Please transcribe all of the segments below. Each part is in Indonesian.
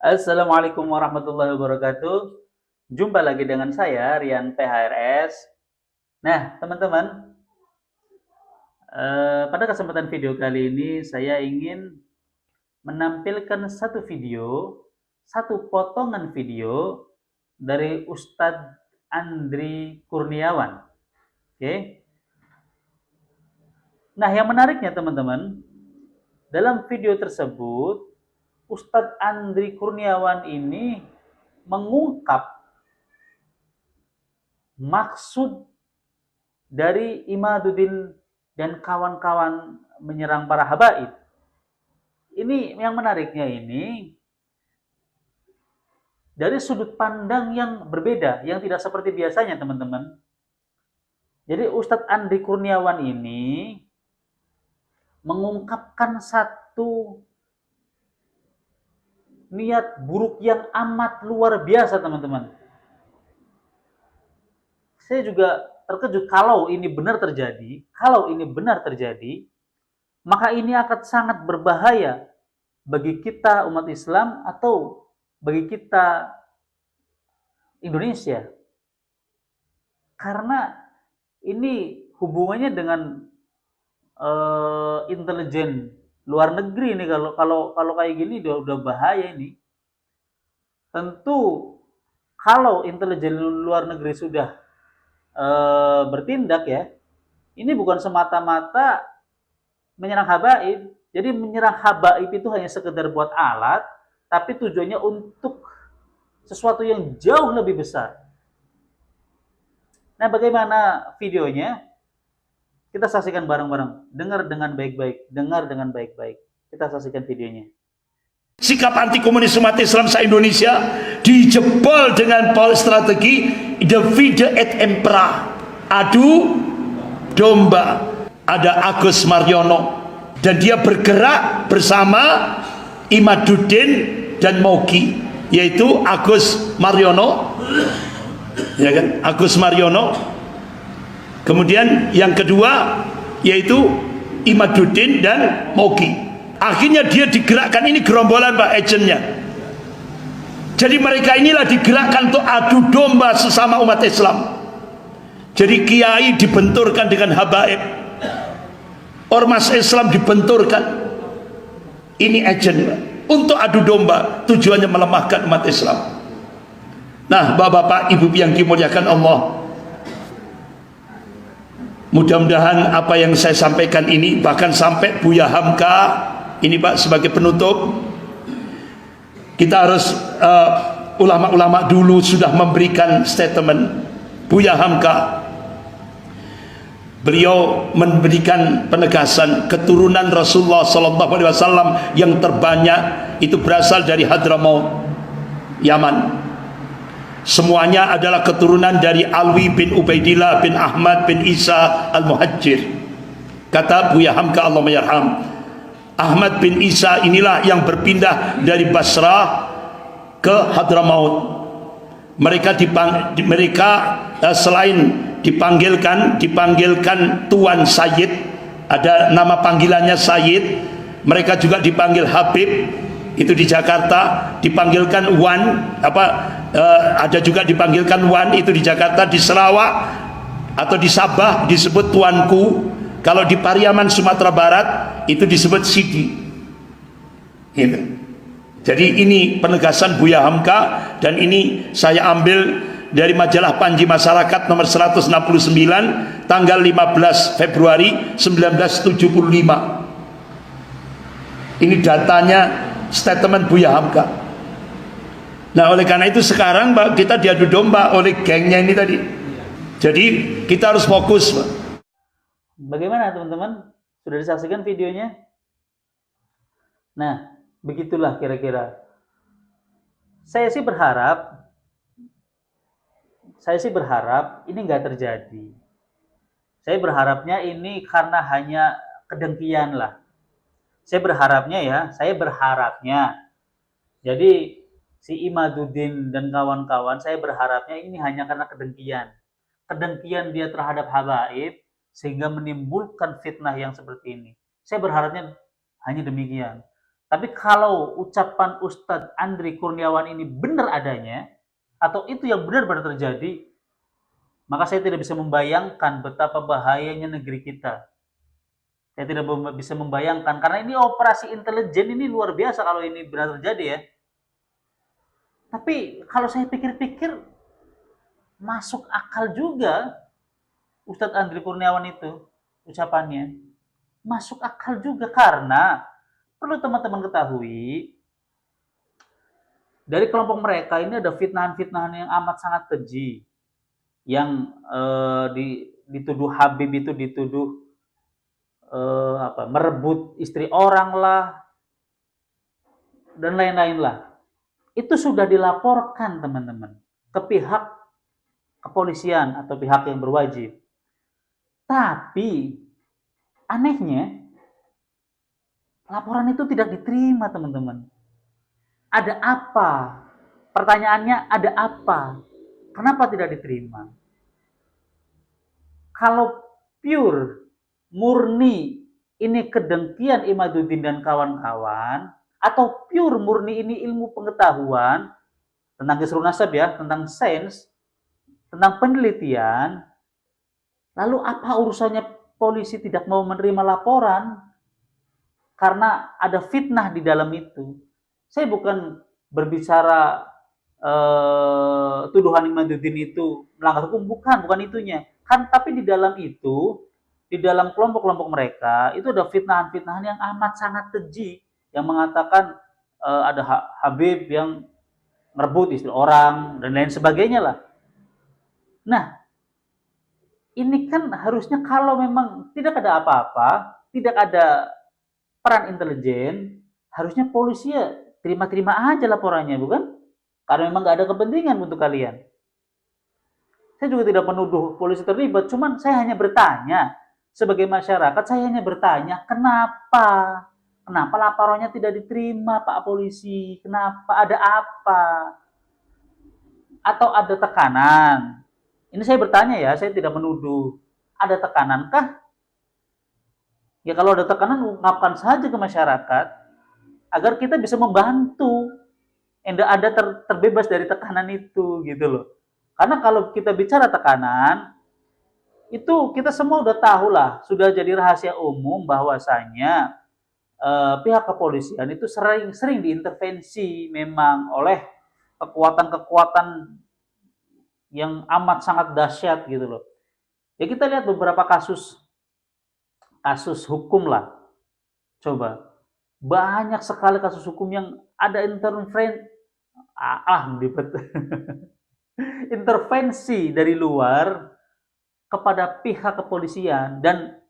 Assalamualaikum warahmatullahi wabarakatuh. Jumpa lagi dengan saya, Rian PHRS. Nah, teman-teman, pada kesempatan video kali ini saya ingin menampilkan satu potongan video dari Ustadz Andri Kurniawan. Oke. Nah, yang menariknya teman-teman, dalam video tersebut Ustadz Andri Kurniawan ini mengungkap maksud dari Imaduddin dan kawan-kawan menyerang para habaib. Ini yang menariknya ini dari sudut pandang yang berbeda, yang tidak seperti biasanya teman-teman. Jadi Ustadz Andri Kurniawan ini mengungkapkan satu niat buruk yang amat luar biasa teman-teman. Saya juga terkejut kalau ini benar terjadi, maka ini akan sangat berbahaya bagi kita umat Islam atau bagi kita Indonesia. Karena ini hubungannya dengan intelijen luar negeri nih, kalau kayak gini udah bahaya ini. Tentu kalau intelijen luar negeri sudah bertindak ya, ini bukan semata-mata menyerang habaib. Jadi menyerang habaib itu hanya sekedar buat alat, tapi tujuannya untuk sesuatu yang jauh lebih besar. Nah, bagaimana videonya? Kita saksikan bareng-bareng. Dengar dengan baik-baik. Kita saksikan videonya. Sikap anti komunis umat Islam se-Indonesia dijebol dengan strategi divide et impera, adu domba. Ada Agus Mariono dan dia bergerak bersama Imaduddin dan Mogi, yaitu Agus Mariono, ya kan? Agus Mariono. Kemudian yang kedua yaitu Imaduddin dan Mogi. Akhirnya dia digerakkan, ini gerombolan Pak agentnya. Jadi mereka inilah digerakkan untuk adu domba sesama umat Islam. Jadi kiai dibenturkan dengan habaib, ormas Islam dibenturkan. Ini agent Pak, untuk adu domba, tujuannya melemahkan umat Islam. Nah, bapak-bapak, ibu yang dimuliakan Allah, mudah-mudahan apa yang saya sampaikan ini, bahkan sampai Buya Hamka ini Pak sebagai penutup, kita harus ulama-ulama dulu sudah memberikan statement. Buya Hamka, beliau memberikan penegasan keturunan Rasulullah SAW yang terbanyak itu berasal dari Hadramaut, Yaman. Semuanya adalah keturunan dari Alwi bin Ubaidillah bin Ahmad bin Isa al-Muhajir. Kata Buya Hamka, Allah mayarham, Ahmad bin Isa inilah yang berpindah dari Basrah ke Hadramaut. Mereka selain dipanggilkan Tuan Sayyid, ada nama panggilannya Sayyid, mereka juga dipanggil Habib, itu di Jakarta, dipanggilkan Wan, ada juga dipanggilkan Wan, itu di Jakarta. Di Sarawak atau di Sabah disebut Tuanku. Kalau di Pariaman Sumatera Barat itu disebut Sidi, gitu. Jadi ini penegasan Buya Hamka, dan ini saya ambil dari majalah Panji Masyarakat nomor 169 tanggal 15 Februari 1975. Ini datanya statement Buya Hamka. Nah, oleh karena itu sekarang Pak, kita diadu domba oleh gengnya ini tadi. Jadi kita harus fokus Pak. Bagaimana teman-teman? Sudah disaksikan videonya? Nah, begitulah kira-kira. Saya sih berharap ini nggak terjadi. Saya berharapnya ini karena hanya kedengkian lah. Saya berharapnya. Jadi si Imaduddin dan kawan-kawan, saya berharapnya ini hanya karena kedengkian. Kedengkian dia terhadap habaib sehingga menimbulkan fitnah yang seperti ini. Saya berharapnya hanya demikian. Tapi kalau ucapan Ustadz Andri Kurniawan ini benar adanya, atau itu yang benar-benar terjadi, maka saya tidak bisa membayangkan betapa bahayanya negeri kita. Saya tidak bisa membayangkan, karena ini operasi intelijen ini luar biasa kalau ini benar terjadi ya. Tapi kalau saya pikir-pikir, masuk akal juga Ustadz Andri Kurniawan itu, ucapannya. Masuk akal juga, karena perlu teman-teman ketahui, dari kelompok mereka ini ada fitnahan-fitnahan yang amat sangat keji. Yang dituduh Habib itu dituduh merebut istri orang lah, dan lain-lain lah. Itu sudah dilaporkan teman-teman ke pihak kepolisian atau pihak yang berwajib. Tapi anehnya laporan itu tidak diterima teman-teman. Ada apa? Pertanyaannya, ada apa? Kenapa tidak diterima? Kalau pure, murni ini kedengkian Imaduddin dan kawan-kawan, atau pure murni ini ilmu pengetahuan tentang kisruh nasab ya, tentang sains, tentang penelitian, lalu apa urusannya polisi tidak mau menerima laporan karena ada fitnah di dalam itu? Saya bukan berbicara tuduhan Imaduddin itu melanggar hukum, bukan itunya. Kan tapi di dalam itu, di dalam kelompok-kelompok mereka itu ada fitnahan-fitnahan yang amat sangat keji, yang mengatakan ada Habib yang merebut istri orang dan lain sebagainya lah. Nah, ini kan harusnya kalau memang tidak ada apa-apa, tidak ada peran intelijen, harusnya polisi ya terima-terima aja laporannya, bukan? Karena memang nggak ada kepentingan untuk kalian. Saya juga tidak menuduh polisi terlibat, cuman saya hanya bertanya, sebagai masyarakat saya hanya bertanya, kenapa? Kenapa laporannya tidak diterima Pak Polisi? Kenapa? Ada apa? Atau ada tekanan? Ini saya bertanya ya, saya tidak menuduh. Ada tekanankah? Ya kalau ada tekanan, ungkapkan saja ke masyarakat, agar kita bisa membantu Anda terbebas dari tekanan itu gitu loh. Karena kalau kita bicara tekanan, itu kita semua udah tahu lah, sudah jadi rahasia umum bahwasanya pihak kepolisian itu sering diintervensi memang oleh kekuatan-kekuatan yang amat sangat dahsyat gitu loh. Ya kita lihat beberapa kasus hukum lah. Coba, banyak sekali kasus hukum yang ada intervensi dari luar kepada pihak kepolisian, dan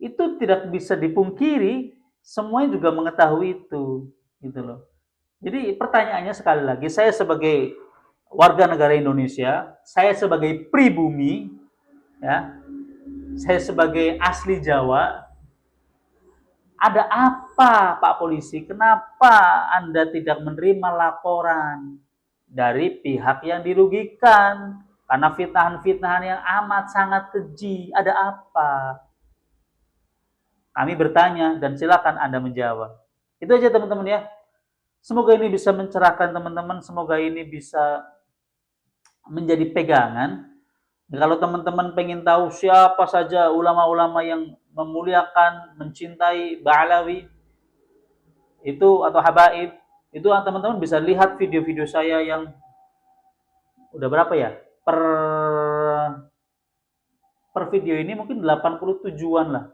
itu tidak bisa dipungkiri, semuanya juga mengetahui itu gitu loh. Jadi pertanyaannya sekali lagi, saya sebagai warga negara Indonesia, saya sebagai pribumi ya, saya sebagai asli Jawa, ada apa Pak Polisi? Kenapa Anda tidak menerima laporan dari pihak yang dirugikan karena fitnahan-fitnahan yang amat sangat keji? Ada apa? Kami bertanya dan silakan Anda menjawab. Itu aja teman-teman ya. Semoga ini bisa mencerahkan teman-teman, semoga ini bisa menjadi pegangan. Kalau teman-teman pengen tahu siapa saja ulama-ulama yang memuliakan, mencintai Ba'alawi itu atau habaib, itu teman-teman bisa lihat video-video saya yang udah berapa ya? Per video ini mungkin 87-an lah.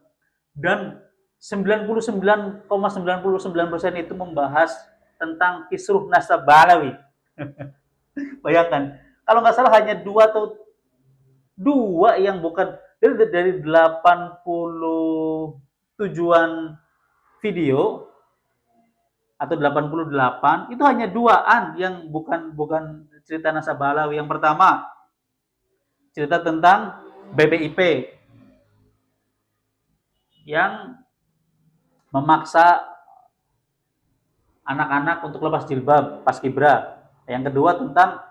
Dan 99,99% itu membahas tentang kisruh nasab Ba'alawi. Bayangkan, kalau nggak salah hanya dua yang bukan dari 87-an video atau 88, itu hanya duaan yang bukan cerita nasab Ba'alawi. Yang pertama, cerita tentang BPIP yang memaksa anak-anak untuk lepas jilbab pas kibra. Yang kedua tentang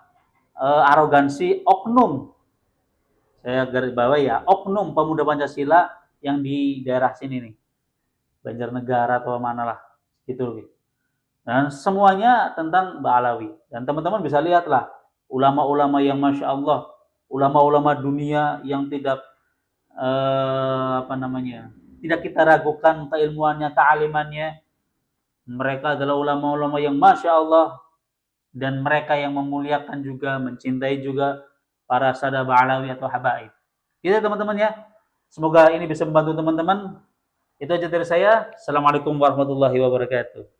arogansi oknum, saya garis bawah ya, oknum pemuda Pancasila yang di daerah sini nih, Banjarnegara atau mana lah gitu. Dan semuanya tentang Ba'alawi. Dan teman-teman bisa lihatlah ulama-ulama yang Masya Allah, ulama-ulama dunia yang tidak tidak kita ragukan keilmuannya, kealimannya. Mereka adalah ulama-ulama yang Masya Allah, dan mereka yang memuliakan juga, mencintai juga para sada Ba'alawi atau habaib. Gitu teman-teman ya. Semoga ini bisa membantu teman-teman. Itu aja dari saya. Assalamualaikum warahmatullahi wabarakatuh.